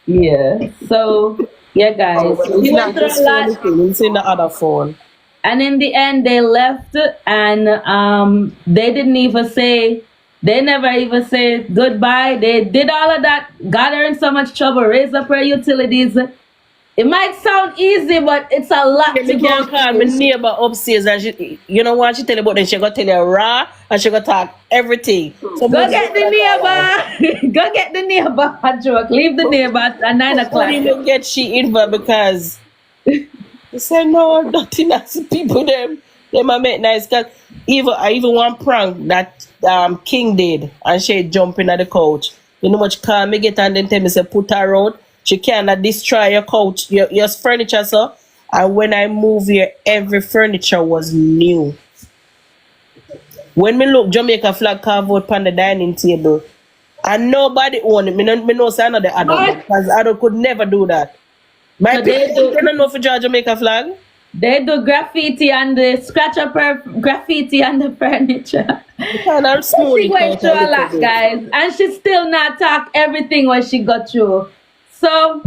yeah. So yeah, guys. It's not just phone thing, it's in the other phone. And in the end, they left, and they didn't even say. They never even said goodbye. They did all of that, got her in so much trouble, raised up her utilities. It might sound easy, but it's a lot to go call my neighbor upstairs, and she, you know what she tell you about, then she gonna tell you raw, and she gonna talk everything. So go get the neighbor. Go get the neighbor. Joke. Leave the neighbor at 9 o'clock. Don't even get she involved, because they say no, nothing else. People them I make nice, cause I even one prank that King did, and she jumping at the couch. You know what, call me get, and then tell me say put her out. She cannot destroy your couch, your furniture, so. And when I moved here, every furniture was new. When me look, Jamaica flag carved out on the dining table, and nobody owned it. Me no say another adult, because adult could never do that. My So people don't know for Jamaica flag. They do graffiti and they scratch up her graffiti on the furniture. She went through a lot, guys, and she still not talk everything what she got through. So,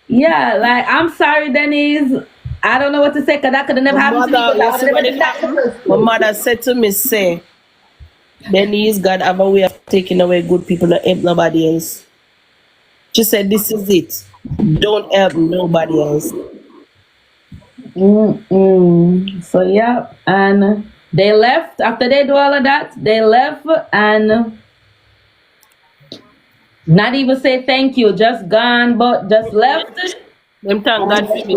yeah, like, I'm sorry, Denise. I don't know what to say, because that could have never happened to me. My mother said to me, say, Denise, God have a way of taking away good people that help nobody else. She said, this is it. Don't help nobody else. So, yeah, and they left. After they do all of that, they left, and not even say thank you, just gone, but just left. Them thank God for me.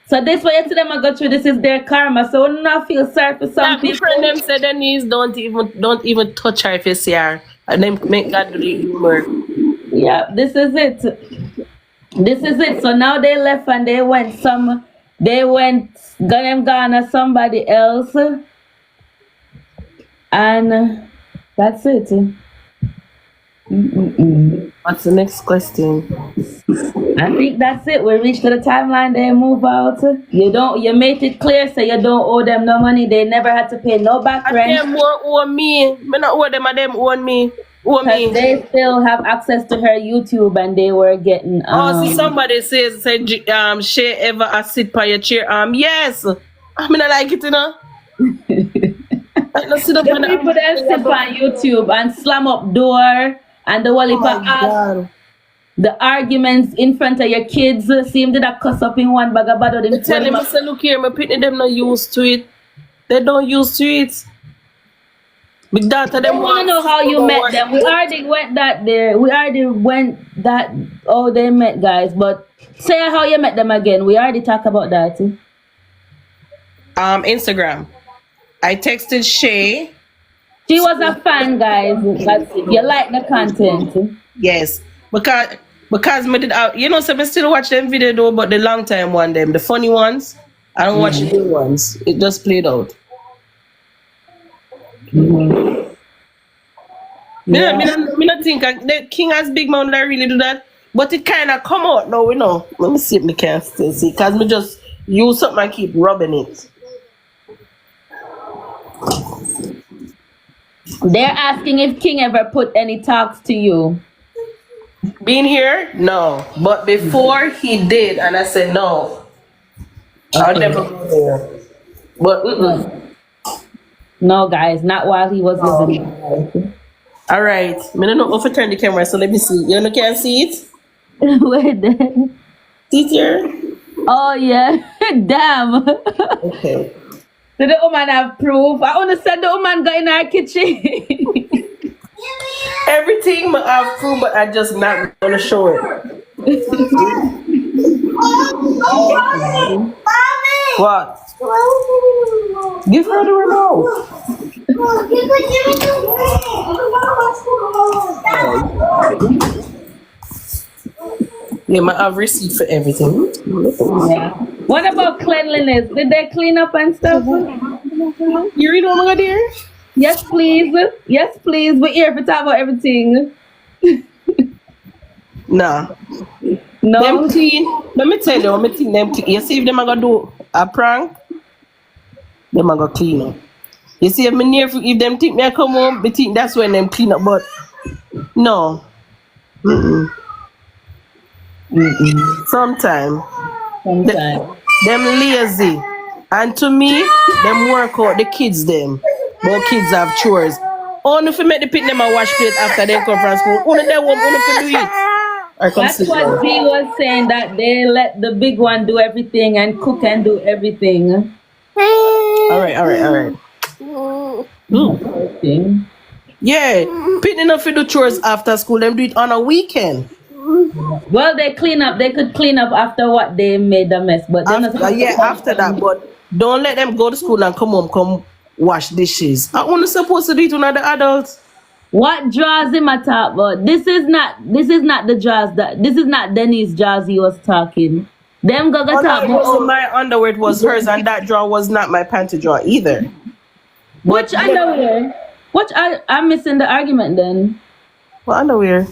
So this way you see them I go through, this is their karma. So when I feel sorry for some people. Friend them said Denise, don't even touch her if you see her. And then make God do the humor. Yeah, this is it. This is it. So now they left, and they went Ghana somebody else. And that's it. What's the next question? I think that's it. We reached to the timeline. They move out. You made it clear, so you don't owe them no money. They never had to pay no back rent. Them more owe me. Me not owe them, and them owe me. They still have access to her YouTube, and they were getting. See, somebody said Shay ever sit by your chair? Yes. I mean, I like it, you know. Sit up the people that sit on YouTube and slam up door. And the wall the arguments in front of your kids seem to that cuss up in one bag of bad. They tell him, I say, look here, my people them not used to it. They don't used to it. Big daughter them want to know how you met them. We already went that there. We already went that they met, guys. But say how you met them again. We already talked about that. Instagram. I texted Shay. She was a fan, guys. You like the content. Yes. Because me did so I still watch them video though, but the long time one them. The funny ones. I don't watch the good ones. It just played out. Me not think the King has big mouth that really do that. But it kinda come out now, you know. Let me see if me can still see. Because me just use something and keep rubbing it. They're asking if King ever put any talks to you. Being here? No. But before he did, and I said no. I'll never go there. But no, guys, not while he was living. All right. I don't know if I turn the camera, so let me see. You can't see it? Where then? See it here? Oh yeah. Damn. Okay. So the woman have proof. I understand the woman got in our kitchen. everything I have proof, but I just not gonna show it. What? Give her the remote. Yeah, I have receipt for everything. Yeah. What about cleanliness? Did they clean up and stuff? You read what my dear? Yes, please. Yes, please. We're here to talk about everything. Nah. No. Them clean. Let me tell you, I'm think them clean. You see if them are gonna do a prank, them are gonna clean up. You see if me near if them think me I come home, they think that's when them clean up, but no. Sometimes them lazy. And to me, them work out the kids them. But kids have chores. Only if you make the pit them a wash plate after they come from school. Only they won't only to do it. That's what Z was saying, that they let the big one do everything and cook and do everything. Alright. Yeah, picking enough to do chores after school, them do it on a weekend. Well, they clean up. They could clean up after what they made a mess, but after that. But don't let them go to school and come home, come wash dishes. I only supposed to do it when the adults. What draws him a talk about? This is not the draws that. This is not Denise draws he was talking. Them go talk about. My underwear was hers, and that drawer was not my panty drawer either. Which underwear? Which I'm missing the argument then. What underwear?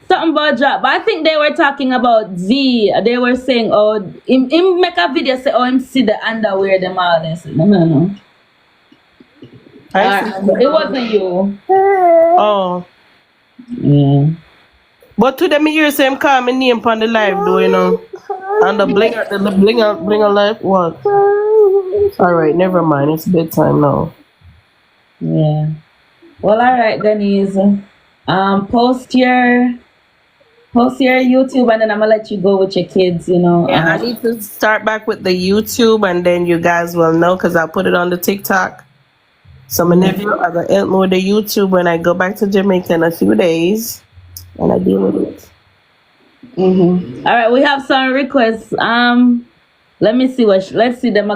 Something about drop, but I think they were talking about Z. They were saying, oh, him make a video say, oh, him see the underwear, them all this. No. It wasn't you. Oh. Yeah. But to them, you say him call me name on the live, though, you know. And the blinger live, what? Alright, never mind. It's bedtime now. Yeah. Well, alright, Denise. Post your YouTube and then I'm gonna let you go with your kids, you know. Yeah, I need to start back with the YouTube and then you guys will know because I'll put it on the TikTok. So my nephew, I gotta help me with the YouTube when I go back to Jamaica in a few days and I deal with it. All right, we have some requests. Let me see let's see them.